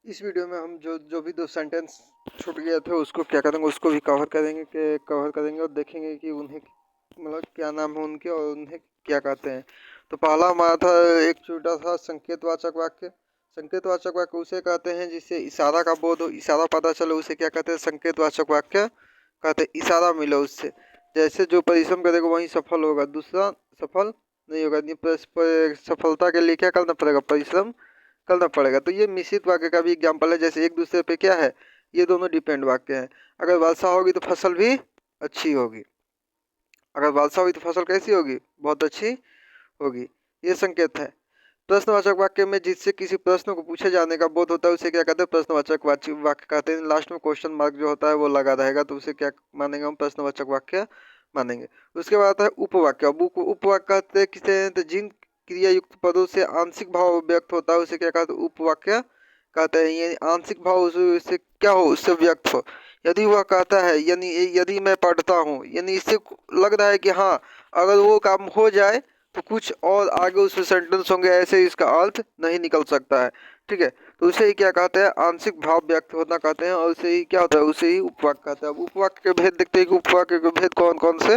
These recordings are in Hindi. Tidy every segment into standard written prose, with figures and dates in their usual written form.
इस वीडियो में हम जो भी दो सेंटेंस छूट गए थे उसको क्या करेंगे, उसको भी कवर करेंगे और देखेंगे कि उन्हें मतलब क्या नाम है उनके और उन्हें क्या कहते हैं। तो पहला हमारा था एक छोटा सा संकेतवाचक वाक्य। संकेतवाचक वाक्य उसे कहते हैं जिससे इशारा का बोध हो, इशारा पता चले, उसे क्या कहते हैं, संकेतवाचक वाक्य कहते हैं। इशारा मिले उससे, जैसे जो परिश्रम करेगा वही सफल होगा, दूसरा सफल नहीं होगा। सफलता के लिए क्या करना पड़ेगा, परिश्रम करना पड़ेगा। तो ये मिश्रित वाक्य का भी एग्जाम्पल है, जैसे एक दूसरे पे क्या है, ये दोनों डिपेंड वाक्य हैं। अगर वर्षा होगी तो फसल भी अच्छी होगी, अगर वर्षा हुई तो फसल कैसी होगी, बहुत अच्छी होगी। ये संकेत है। प्रश्नवाचक वाक्य में जिससे किसी प्रश्न को पूछे जाने का बोध होता है उसे क्या कहते हैं, प्रश्नवाचक वाक्य कहते हैं। लास्ट में क्वेश्चन मार्क जो होता है वो लगा रहेगा तो उसे क्या मानेंगे, हम प्रश्नवाचक वाक्य मानेंगे। उसके बाद आता है उपवाक्य। अब उपवाक्य कहते हैं किसे हैं, तो जिन क्रिया युक्त पदों से आंशिक भाव व्यक्त होता है उसे क्या कहते हैं, उपवाक्य कहते हैं। ये आंशिक भाव उससे क्या हो, उससे व्यक्त हो। यदि वह कहता है, यानी यदि मैं पढ़ता हूँ, यानी इससे लग रहा है कि हाँ अगर वो काम हो जाए तो कुछ और आगे उसमें सेंटेंस होंगे, ऐसे इसका अर्थ नहीं निकल सकता है। ठीक है, तो उसे ही क्या कहते हैं, आंशिक भाव व्यक्त होना कहते हैं, और उसे ही क्या होता है, उसे ही उपवाक्य कहते हैं। अब उपवाक्य के भेद देखते हैं कि उपवाक्य के भेद कौन कौन से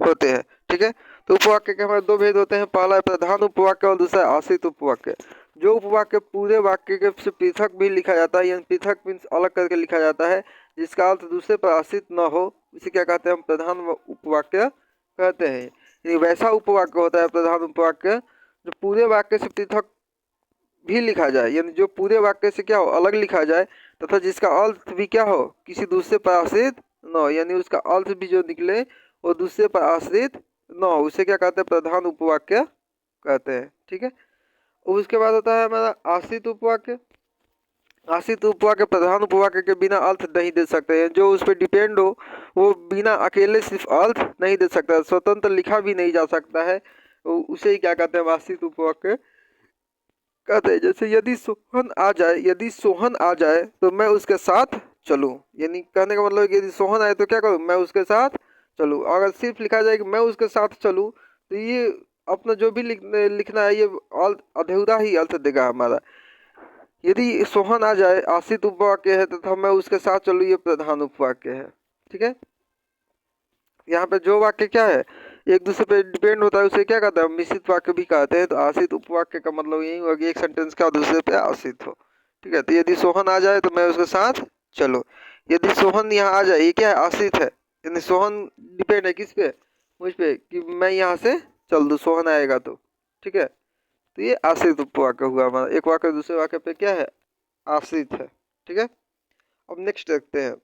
होते हैं। ठीक है, तो उपवाक्य के हमारे दो भेद होते हैं, पहला है प्रधान उपवाक्य और दूसरा है आश्रित उपवाक्य। जो उपवाक्य पूरे वाक्य के से पृथक भी लिखा जाता है, यानी पृथक मीन्स अलग करके लिखा जाता है, जिसका अर्थ दूसरे पर आश्रित न हो, उसे क्या कहते हैं, हम प्रधान उपवाक्य कहते हैं। ये वैसा उपवाक्य होता है प्रधान उपवाक्य जो पूरे वाक्य से पृथक भी लिखा जाए, यानी जो पूरे वाक्य से क्या हो, अलग लिखा जाए, तथा जिसका अर्थ भी क्या हो, किसी दूसरे पर आश्रित न हो, यानी उसका अर्थ भी जो निकले वो दूसरे पर आश्रित न हो, उसे क्या कहते हैं, प्रधान उपवाक्य कहते हैं। ठीक है, उसके बाद होता है हमारा आश्रित उपवाक्य। आश्रित उपवाक्य प्रधान उपवाक्य के बिना अर्थ नहीं दे सकते हैं, जो उस पर डिपेंड हो वो बिना अकेले सिर्फ अर्थ नहीं दे सकता, स्वतंत्र लिखा भी नहीं जा सकता है, उसे ही क्या कहते हैं, आश्रित उपवाक्य कहते हैं। जैसे यदि सोहन आ जाए तो मैं उसके साथ चलूं, यानी कहने का मतलब यदि सोहन आए तो क्या करूं, मैं उसके साथ चलूं। अगर सिर्फ लिखा जाए कि मैं उसके साथ चलूं तो ये अपना जो भी लिखना है ये अधूरा ही अर्थ देगा हमारा। यदि सोहन आ जाए आश्रित उपवाक्य है तथा मैं उसके साथ चलूं ये प्रधान उपवाक्य है। ठीक है, यहाँ पे जो वाक्य क्या है, एक दूसरे पे डिपेंड होता है उसे क्या कहते हैं, मिश्रित वाक्य भी कहते हैं। तो आश्रित उपवाक्य का मतलब यही हुआ कि एक सेंटेंस का दूसरे पे आश्रित हो। ठीक है, तो यदि सोहन आ जाए तो मैं उसके साथ चलो, यदि सोहन यहाँ आ जाए, ये क्या है, आश्रित है, यानी सोहन डिपेंड है किस पे, मुझ पे, कि मैं यहाँ से चल दूँ, सोहन आएगा तो। ठीक है, तो ये आश्रित उपवाक्य हुआ हमारा, एक वाक्य दूसरे वाक्य पे क्या है, आश्रित है। ठीक है, अब नेक्स्ट देखते हैं।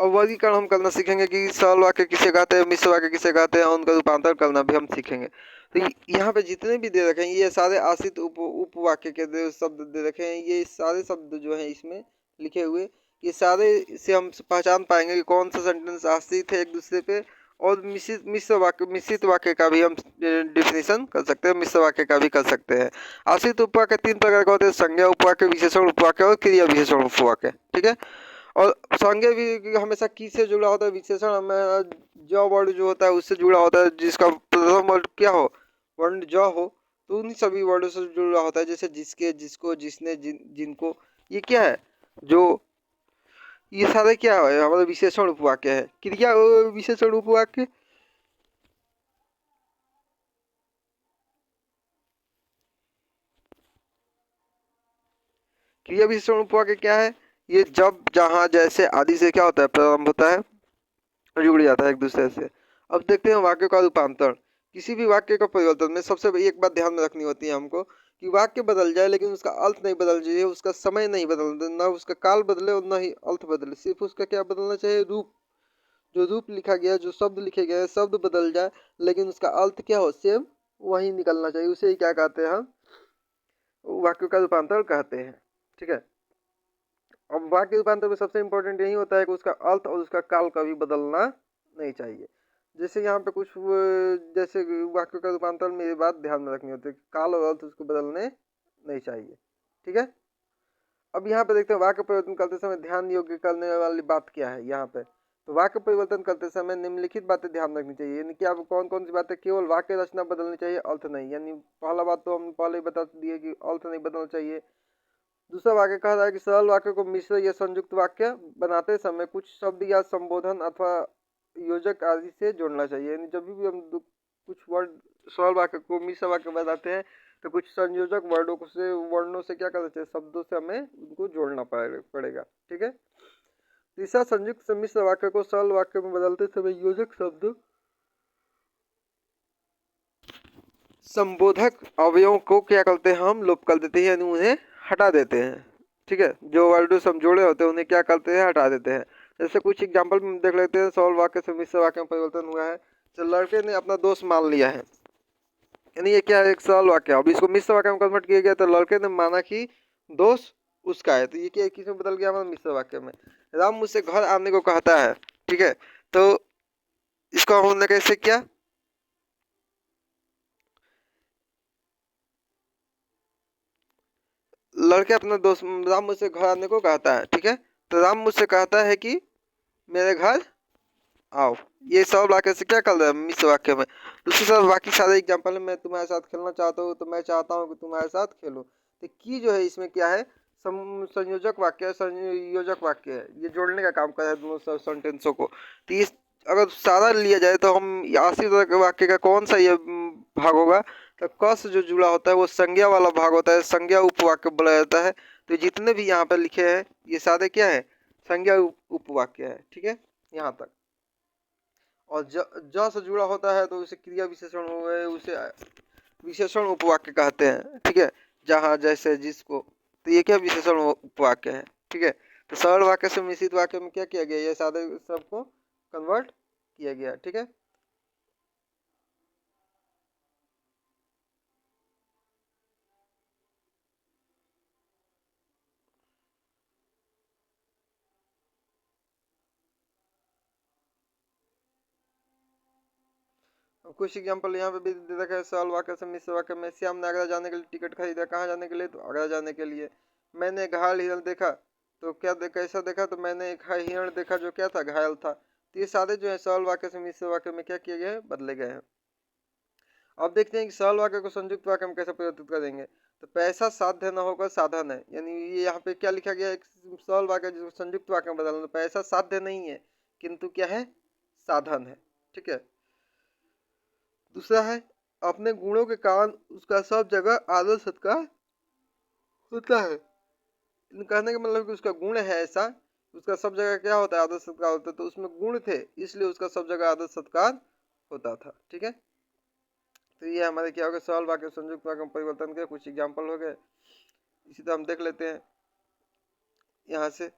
और वर्गीकरण हम करना सीखेंगे कि सरल वाक्य किसे कहते हैं, मिश्र वाक्य किसे कहते हैं, और उनका रूपांतर करना भी हम सीखेंगे। तो यहाँ पे जितने भी दे रखे हैं ये सारे आश्रित उपवाक्य के शब्द दे रखे हैं, ये सारे शब्द जो हैं इसमें लिखे हुए, ये सारे से हम पहचान पाएंगे कि कौन सा सेंटेंस आश्रित है एक दूसरे पे। और मिश्रित वाक्य का भी हम डिफिनेशन कर सकते हैं, मिश्र वाक्य का भी कर सकते हैं। आश्रित उपवाक्य तीन प्रकार के होते हैं, संज्ञा उपवाक्य, विशेषण उपवाक्य और क्रिया विशेषण उपवाक्य। ठीक है, और संज्ञा भी हमेशा की से जुड़ा होता है, विशेषण हमें ज वर्ड जो होता है उससे जुड़ा होता है, जिसका प्रथम वर्ड क्या हो, वर्ण ज हो, तो उन सभी वर्डों से जुड़ा होता है, जैसे जिसके, जिसको, जिसने, जिनको, ये क्या है, जो ये सारे क्या है हमारे विशेषण उपवाक्य है। क्रिया विशेषण उपवाक्य, क्रिया विशेषण उपवाक्य क्या है, ये जब, जहाँ, जैसे आदि से क्या होता है, प्रारंभ होता है, जुड़ जाता है एक दूसरे से। अब देखते हैं वाक्य का रूपांतरण। किसी भी वाक्य का परिवर्तन में सबसे एक बात ध्यान में रखनी होती है हमको, कि वाक्य बदल जाए लेकिन उसका अर्थ नहीं बदल चाहिए, उसका समय नहीं बदल, ना उसका काल बदले और ना ही अर्थ बदले, सिर्फ उसका क्या बदलना चाहिए, रूप। जो रूप लिखा गया, जो शब्द लिखे गए, शब्द बदल जाए लेकिन उसका अर्थ क्या हो, सेम वही निकलना चाहिए, उसे ही क्या कहते हैं, हम वाक्य का रूपांतरण कहते हैं। ठीक है, अब वाक्य रूपांतर में सबसे इंपॉर्टेंट यही होता है कि उसका अर्थ और उसका काल कभी बदलना नहीं चाहिए। जैसे यहाँ पे कुछ जैसे वाक्य का रूपांतर में ये बात ध्यान में रखनी होती है, काल और अर्थ उसको बदलने नहीं चाहिए। ठीक है, अब यहाँ पे देखते हैं वाक्य परिवर्तन करते समय ध्यान योग्य करने वाली बात क्या है। यहाँ पे तो वाक्य परिवर्तन करते समय निम्नलिखित बातें ध्यान रखनी चाहिए, यानी कि आपको कौन कौन सी बातें, केवल वाक्य रचना बदलनी चाहिए, अर्थ नहीं। यानी पहला बात तो हम पहले ही बता दिए कि अर्थ नहीं बदलना चाहिए। दूसरा वाक्य कह रहा है कि सरल वाक्य को मिश्र या संयुक्त वाक्य बनाते समय कुछ शब्द या संबोधन अथवा योजक आदि से जोड़ना चाहिए। यानी जब भी हम कुछ वर्ड सरल वाक्य को मिश्र वाक्य बनाते हैं तो कुछ संयोजक वर्णों से क्या करना चाहिए, शब्दों से हमें उनको जोड़ना पड़ेगा। ठीक है। तीसरा, संयुक्त मिश्र वाक्य को सरल वाक्य में बदलते समय योजक शब्द संबोधक अवयवों को क्या करते हैं, हम लोप कर देते हैं, यानी उन्हें हटा देते हैं। ठीक है। जो वर्ड हम जोड़े होते हैं उन्हें क्या करते हैं, हटा देते हैं। जैसे कुछ एग्जांपल में देख लेते हैं, सरल वाक्य से मिश्र वाक्य में परिवर्तन हुआ है। तो लड़के ने अपना दोस्त मान लिया है, यानी ये क्या है, एक सरल वाक्य। अब इसको मिश्र वाक्य में कन्वर्ट किया गया तो लड़के ने माना कि दोस्त उसका है, तो ये क्या किस में बदल गया हमारा, मिश्र वाक्य में। राम मुझसे घर आने को कहता है। ठीक है। तो इसको हमने कैसे किया, लड़के अपना दोस्त राम मुझसे घर आने को कहता है। ठीक है। तो राम मुझसे कहता है कि मेरे घर आओ, ये सब वाक्य से क्या कर रहा है, मिश्र वाक्य में। दूसरी तरफ बाकी सारे एग्जांपल में, मैं तुम्हारे साथ खेलना चाहता हूँ तो मैं चाहता हूँ कि तुम्हारे साथ खेलो। तो की जो है इसमें क्या है, संयोजक वाक्य, संयोजक वाक्य है, ये जोड़ने का काम कर रहा है दोनों सेंटेंसों को। तो इस अगर सारा लिया जाए तो हम 80 तरह के वाक्य का कौन सा ये भाग होगा, तो क से जो जुड़ा होता है वो संज्ञा वाला भाग होता है, संज्ञा उपवाक्य बोला जाता है। तो जितने भी यहाँ पर लिखे हैं ये सारे क्या है, संज्ञा उपवाक्य है। ठीक है, यहाँ तक। और ज से जुड़ा होता है तो उसे क्रिया विशेषण हो गए, उसे विशेषण उपवाक्य कहते हैं। ठीक है, जहाँ जैसे जिसको, तो ये क्या विशेषण उपवाक्य है। ठीक है। तो सरल वाक्य से मिश्रित वाक्य में क्या किया गया, ये सारे सबको कन्वर्ट किया गया। ठीक है। कुछ एग्जाम्पल यहाँ पे भी दे रखा है, सरल वाक्य से मिश्र वाक्य में। श्याम ने आगरा जाने के लिए टिकट खरीदा, कहाँ जाने के लिए, तो आगरा जाने के लिए। मैंने एक घायल हिरण देखा, तो क्या कैसा देखा, तो मैंने एक हिरण देखा जो क्या था, घायल था। तो ये सारे जो है सरल वाक्य से मिश्र वाक्य में क्या किए गए हैं, बदले गए हैं। अब देखते हैं कि सरल वाक्य को संयुक्त वाक्य में कैसे परिवर्तित करेंगे। तो पैसा साध्य न होकर साधन है, यानी ये यहाँ पे क्या लिखा गया है, एक सरल वाक्य जिसको संयुक्त वाक्य में बदलना। पैसा साध्य नहीं है किंतु क्या है, साधन है। ठीक है। दूसरा है, अपने गुणों के कारण उसका सब जगह आदर सत्कार होता है। कहने का मतलब कि उसका गुण है ऐसा, उसका सब जगह क्या होता है, आदर सत्कार होता है। तो उसमें गुण थे इसलिए उसका सब जगह आदर सत्कार होता था। ठीक है। तो ये हमारे क्या हो गया, सरल वाक्य संयुक्त वाक्य में परिवर्तन के कुछ एग्जाम्पल हो गए। इसी तरह हम देख लेते हैं यहाँ से,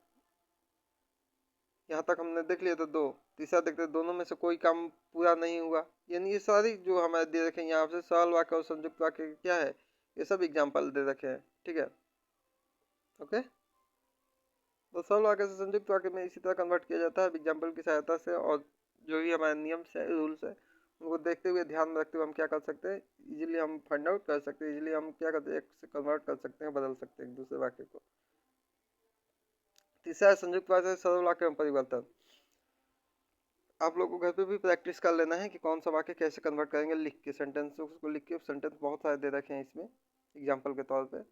यहाँ तक हमने देख लिया। तो दो, तीसरा देखते हैं, दोनों में से कोई काम पूरा नहीं हुआ। यानी ये सारी जो हमारे दे रखे हैं यहाँ से सरल वाक्य और संयुक्त वाक्य क्या है, ये सब एग्जाम्पल दे रखे हैं। ठीक है। ओके। तो सरल वाक्य से संयुक्त वाक्य में इसी तरह कन्वर्ट किया जाता है एग्जाम्पल की सहायता से। और जो भी हमारे नियम है, रूल्स है, उनको देखते हुए, ध्यान में रखते हुए हम क्या कर सकते हैं, इजीली हम फाइंड आउट कर सकते हैं, इजीली हम क्या करते हैं, एक से कन्वर्ट कर सकते हैं, बदल सकते हैं एक दूसरे वाक्य को। तीसरा है संयुक्त वाक्य से सरल वाक्य में परिवर्तन। आप लोग को घर पे भी प्रैक्टिस कर लेना है कि कौन सा वाक्य कैसे कन्वर्ट करेंगे, लिख के सेंटेंस उसको लिख के। सेंटेंस बहुत सारे दे रखे हैं इसमें एग्जाम्पल के तौर पे।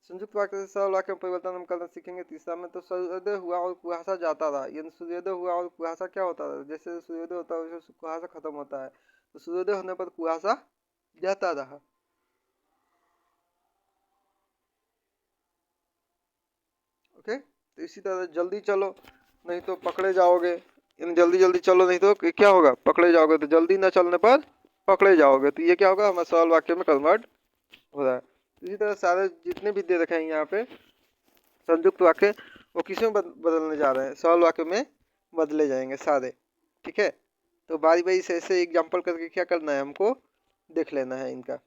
संयुक्त वाक्य से सरल वाक्य में परिवर्तन हम करना सीखेंगे तीसरा में। तो सूर्योदय हुआ और कुहासा जाता रहा, यानी सूर्योदय हुआ और कुहासा क्या होता है, जैसे सूर्योदय होता है वैसे कुहासा खत्म होता है। तो सूर्योदय होने पर कुहासा जाता रहा। ओके। तो इसी तरह जल्दी चलो नहीं तो पकड़े जाओगे, यानी जल्दी जल्दी चलो नहीं तो क्या होगा, पकड़े जाओगे। तो जल्दी न चलने पर पकड़े जाओगे, तो ये क्या होगा, हमारा सरल वाक्य में कन्वर्ट हो रहा है। इसी तरह सारे जितने भी दे रखे हैं यहाँ पे संयुक्त वाक्य, वो किस में बदलने जा रहे हैं, सरल वाक्य में बदले जाएंगे सारे। ठीक है। तो बारी बारी से ऐसे एग्जाम्पल करके क्या करना है, हमको देख लेना है इनका।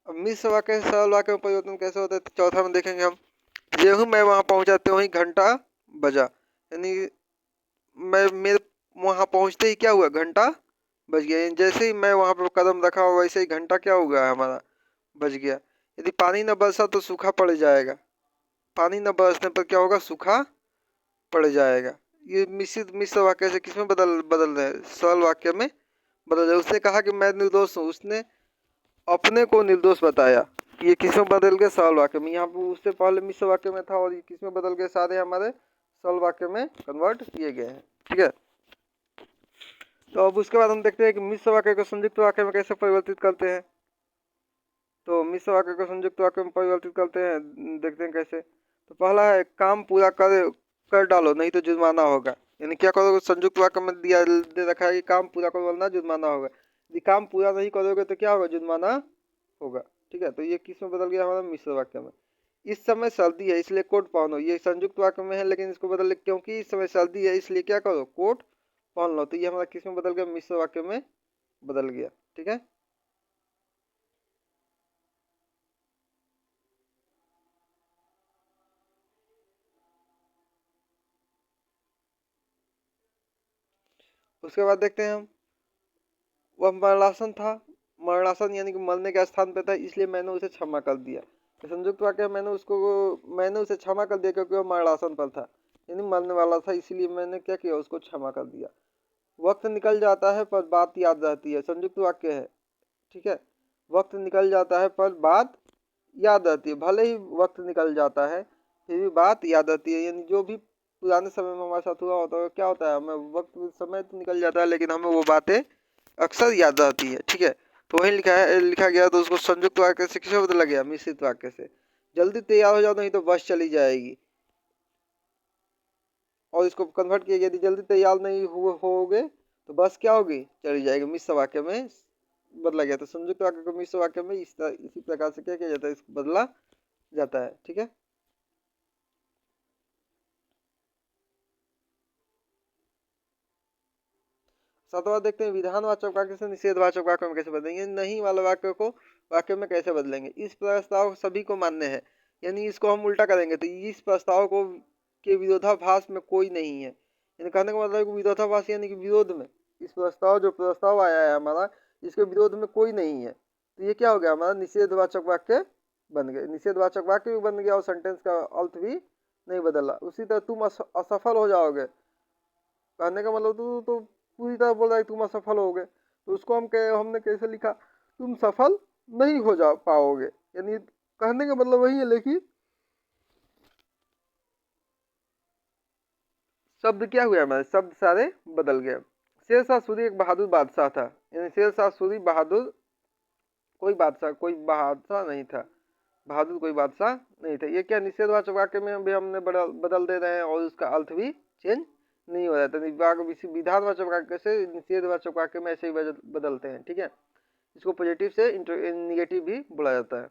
अब मिश्र वाक्य से सरल वाक्य में परिवर्तन कैसे होता है, तो चौथा में देखेंगे हम। ज्यों ही मैं वहां पहुंचा त्यों ही घंटा बजा, यानी मैं मेरे वहां पहुंचते ही क्या हुआ, घंटा बज गया। यानी जैसे ही मैं वहां पर कदम रखा वैसे ही घंटा क्या हो गया हमारा, बज गया। यदि पानी न बरसा तो सूखा पड़ जाएगा, पानी न बरसने पर क्या होगा, सूखा पड़ जाएगा। ये मिश्रित मिश्र वाक्य से किसमें बदल बदल रहे हैं, सरल वाक्य में बदल रहे। उसने कहा कि मैं निर्दोष हूँ, उसने अपने को निर्दोष बताया। ये किसमें बदल गया, सरल वाक्य में। यहाँ पर उससे पहले मिश्र वाक्य में था और ये किसमें बदल गए, सारे हमारे सरल वाक्य में कन्वर्ट किए गए हैं। ठीक है, तो अब उसके बाद हम देखते हैं कि मिश्र वाक्य को संयुक्त वाक्य में कैसे परिवर्तित करते हैं। तो मिश्र वाक्य को संयुक्त वाक्य में परिवर्तित करते हैं, देखते हैं कैसे। तो पहला है काम पूरा कर डालो नहीं तो जुर्माना होगा। यानी क्या करोगे, संयुक्त वाक्य में दिया दे रखा है कि काम पूरा करो वरना जुर्माना होगा। यदि काम पूरा नहीं करोगे तो क्या होगा, जुर्माना होगा। ठीक है, तो ये किस में बदल गया हमारा, मिश्र वाक्य में। इस समय सर्दी है इसलिए कोट पहनो, ये संयुक्त वाक्य में है लेकिन इसको बदल, क्योंकि इस समय सर्दी है इसलिए क्या करो, कोट पहन लो। तो ये हमारा किस में बदल गया, मिश्र वाक्य में बदल गया। ठीक है, उसके बाद देखते हैं हम, वह मरणासन था, मरणासन यानी कि मरने के स्थान पे था इसलिए मैंने उसे क्षमा कर दिया। तो संयुक्त वाक्य मैंने उसे क्षमा कर दिया क्योंकि वह मरणासन पर था, यानी मरने वाला था, इसलिए मैंने क्या किया, उसको क्षमा कर दिया। वक्त निकल जाता है पर बात याद रहती है, संयुक्त वाक्य है। ठीक है, वक्त निकल जाता है पर बात याद रहती है। भले ही वक्त निकल जाता है फिर भी बात याद रहती है, यानी जो भी पुराने समय में हमारे साथ हुआ होता है क्या होता है, हमें वक्त समय तो निकल जाता है लेकिन हमें वो बातें अक्सर याद रहती है। ठीक है, तो वही लिखा गया, तो उसको संयुक्त वाक्य से किसमें बदला गया, मिश्रित वाक्य से। जल्दी तैयार हो जाओ नहीं तो बस चली जाएगी, और इसको कन्वर्ट किया गया, यदि जल्दी तैयार नहीं होगे तो बस क्या होगी, चली जाएगी। मिश्र वाक्य में बदला गया। तो संयुक्त वाक्य को मिश्र वाक्य में इसी प्रकार से क्या किया जाता है, इसको बदला जाता है। ठीक है, सातवां देखते हैं, विधानवाचक वाक्य से निषेधवाचक वाक्य में कैसे बदलेंगे, नहीं वाले वाक्य को वाक्य में कैसे बदलेंगे। इस प्रस्ताव सभी को मान्य है, यानी इसको हम उल्टा करेंगे तो इस प्रस्ताव को के विरोधाभास में कोई नहीं है। यानी कहने का मतलब विरोधाभास यानी कि विरोध में, इस प्रस्ताव जो प्रस्ताव आया है हमारा, इसके विरोध में कोई नहीं है। तो ये क्या हो गया, हमारा निषेधवाचक वाक्य बन गए। निषेधवाचक वाक्य भी बन गया और सेंटेंस का अर्थ भी नहीं बदला। उसी तरह तुम असफल हो जाओगे, कहने का मतलब तो पूरी तरह बोल रहा है तुम असफल हो गए, तो उसको हमने कैसे लिखा, तुम सफल नहीं हो जा पाओगे। यानी कहने का मतलब वही है लेकिन शब्द क्या हुआ, हमारे शब्द सारे बदल गए। शेरशाह सूरी एक बहादुर बादशाह था, यानी शेरशाह सूरी बहादुर कोई बादशाह नहीं था, बहादुर कोई बादशाह नहीं था। ये क्या निषेधवाचक वाक्य में भी हमने बदल दे रहे हैं और उसका अर्थ भी चेंज नहीं हो रहा था। विधानवाचक वाक्य से निषेधवाचक वाक्य में ऐसे ही बदलते हैं। ठीक है, इसको पॉजिटिव से निगेटिव भी बोला जाता है।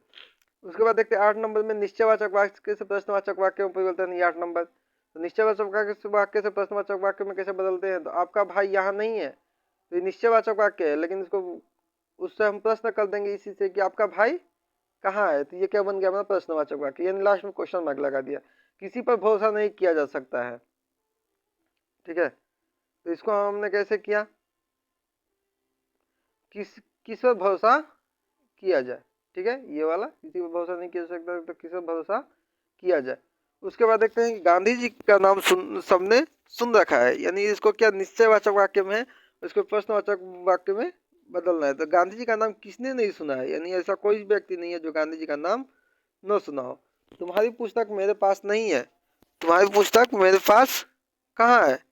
उसके बाद देखते हैं 8 नंबर में, निश्चयवाचक वाक्य से प्रश्नवाचक वाक्य में परिवर्तन। ये 8 नंबर, तो निश्चयवाचक वाक्य से प्रश्नवाचक वाक्य में कैसे बदलते हैं। तो आपका भाई यहाँ नहीं है, तो ये निश्चयवाचक वाक्य है लेकिन इसको उससे हम प्रश्न कर देंगे इसी से कि आपका भाई कहाँ है, तो ये क्या बन गया हमारा, प्रश्नवाचक वाक्य। यानी लास्ट में क्वेश्चन मार्क लगा दिया। किसी पर भरोसा नहीं किया जा सकता है। ठीक है, तो इसको हमने कैसे किया, किस पर भरोसा किया जाए। ठीक है, ये वाला किसी पर भरोसा नहीं किया जा सकता तो किस पर भरोसा किया जाए। उसके बाद देखते हैं गांधी जी का नाम सबने सुन रखा है, यानी इसको क्या निश्चयवाचक वाक्य में है, उसको प्रश्नवाचक वाक्य में बदलना है। तो गांधी जी का नाम किसने नहीं सुना है, यानी ऐसा कोई व्यक्ति नहीं है जो गांधी जी का नाम न सुना हो। तुम्हारी पुस्तक मेरे पास नहीं है, तुम्हारी पुस्तक मेरे पास कहाँ है।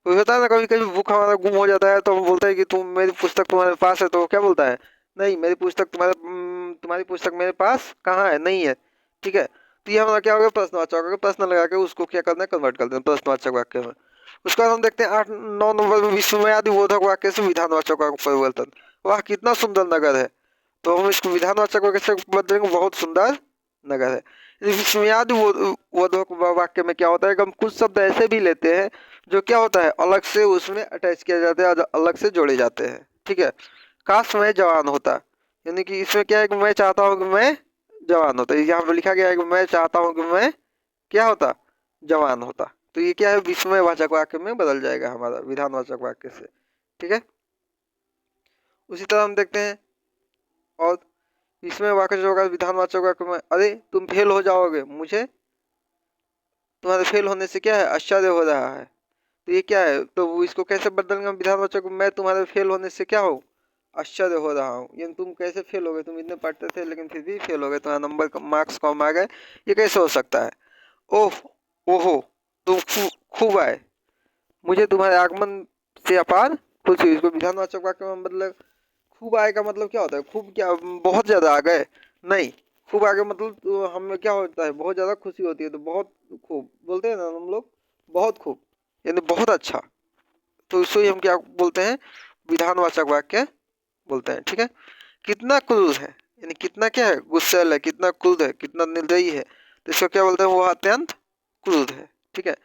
कोई होता है ना, कभी कभी बुक हमारा गुम हो जाता है तो हम बोलते हैं कि तुम मेरी पुस्तक तुम्हारे पास है, तो क्या बोलता है, नहीं मेरी पुस्तक तुम्हारी पुस्तक मेरे पास कहाँ है, नहीं है। ठीक है, तो ये हमारा क्या होगा, प्रश्नवाचक होगा। प्रश्न लगा के उसको क्या करना है, कन्वर्ट कर देना प्रश्नवाचक वाक्य में। उसके बाद हम देखते हैं 8-9 नंबर में, विस्मयादि बोधक वाक्य से विधानवाचक वाक्य परिवर्तन। वाह कितना सुंदर नगर है, तो हम इसको विधानवाचक वाक्य से बदलेंगे, बहुत सुंदर नगर है। विस्मयादि बोधक वाक्य में क्या होता है कि हम कुछ शब्द ऐसे भी लेते हैं जो क्या होता है, अलग से उसमें अटैच किया जाता है, अलग से जोड़े जाते हैं। ठीक है, काश मैं जवान होता, यानी कि इसमें क्या है कि मैं चाहता हूँ कि मैं जवान होता। यहाँ पे लिखा गया है कि मैं चाहता हूँ कि मैं क्या होता, जवान होता। तो ये क्या है, विस्मयवाचक वाक्य में बदल जाएगा हमारा विधानवाचक वाक्य से। ठीक है, उसी तरह हम देखते हैं और विस्मयवाचक होगा विधानवाचक वाक्य में, अरे तुम फेल हो जाओगे, मुझे तुम्हारे फेल होने से क्या है, आश्चर्य हो रहा है। तो ये क्या है, तो वो इसको कैसे बदलेंगे हम विधानवाचक, मैं तुम्हारे फेल होने से क्या हो, आश्चर्य हो रहा हूँ। यानी तुम कैसे फेल हो गए, तुम इतने पढ़ते थे लेकिन फिर भी फेल हो गए, तुम्हारा नंबर मार्क्स कम आ गए, ये कैसे हो सकता है। ओह, ओहो, तुम खूब आए, मुझे तुम्हारे आगमन से अपार खुशी हुई। इसको विधानवाचक वाक्य में मतलब, खूब आए का मतलब क्या होता है, खूब क्या बहुत ज्यादा आ गए, नहीं, खूब आगे मतलब तो हमें क्या होता है, बहुत ज्यादा खुशी होती है, तो बहुत खूब बोलते हैं ना हम लोग, बहुत खूब, यानी बहुत अच्छा। तो इसको ही हम क्या बोलते हैं, विधानवाचक वाक्य बोलते हैं। ठीक है, कितना क्रूर है, यानी कितना क्या है, गुस्सैल है, कितना क्रूर है, कितना निर्दयी है, तो इसको क्या बोलते हैं, वो अत्यंत क्रूर है। ठीक है,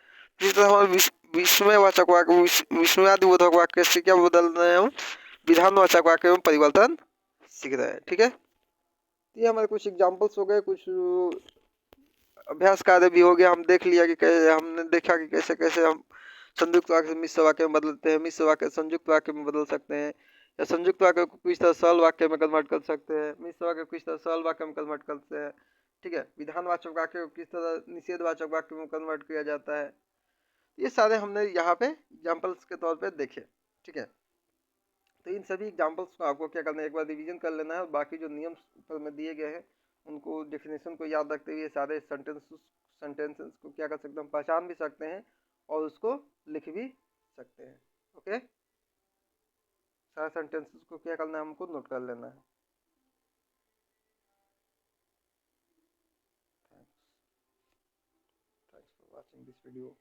इसी तरह हमारे विस्मयवाचक वाक्य, विस्मयादिबोधक वाक्य से क्या बदल रहे हैं हम, विधानवाचक वाक्य में परिवर्तन सीख रहे हैं। ठीक है, ये हमारे कुछ एग्जाम्पल्स हो गए, कुछ अभ्यास कार्य भी हो गया। हम देख लिया कि कैसे, हमने देखा कि कैसे कैसे हम संयुक्त वाक्य से मिश्र वाक्य में बदलते हैं, मिश्र वाक्य संयुक्त वाक्य में बदल सकते हैं, या संयुक्त वाक्य को किस तरह सरल वाक्य में कन्वर्ट कर सकते हैं, मिश्र वाक्य को किस तरह सरल वाक्य में कन्वर्ट करते हैं। ठीक है, विधानवाचक वाक्य को किस तरह निषेधवाचक वाक्य में कन्वर्ट किया जाता है, ये सारे हमने यहाँ पे एग्जाम्पल्स के तौर पे देखे। ठीक है, तो इन सभी एग्जाम्पल्स को आपको क्या करना है, एक बार रिवीजन कर लेना है, और बाकी जो नियम ऊपर में दिए गए हैं उनको, डेफिनेशन को याद रखते हुए सारे सेंटेंसेस को क्या कर सकते हैं, हम पहचान भी सकते हैं और उसको लिख भी सकते हैं। ओके, सारे सेंटेंसेस को क्या करना है, हमको नोट कर लेना है। Thanks for watching this video.